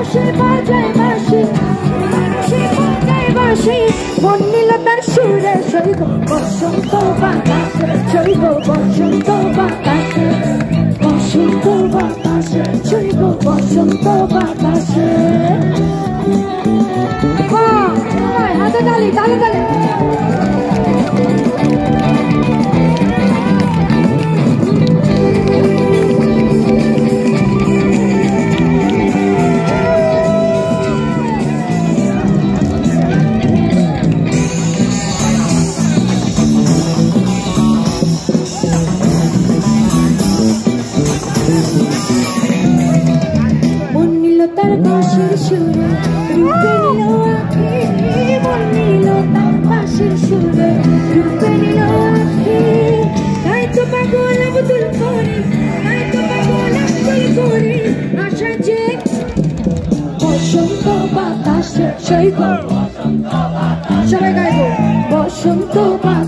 বাঁশি বাজায় বাঁশি বাঁশি বাজায় বাঁশি মন নিল তার সুরে শৈব বসন্ত বাতাসে শৈব বসন্ত বাতাসে বসন্ত বাতাসে শৈব বসন্ত বাতাসে হাতে তালি তালে তালে তার বাঁশির সুরে রূপে নিল আখি মন নিল তার বাঁশির সুরে রূপে নিল আখি তাই তো পাগল আব্দুল করি তাই তো পাগল আব্দুল করি আশা যে বসন্ত বাতাসে সৈকত সবাই গাইব বসন্ত বাতাসে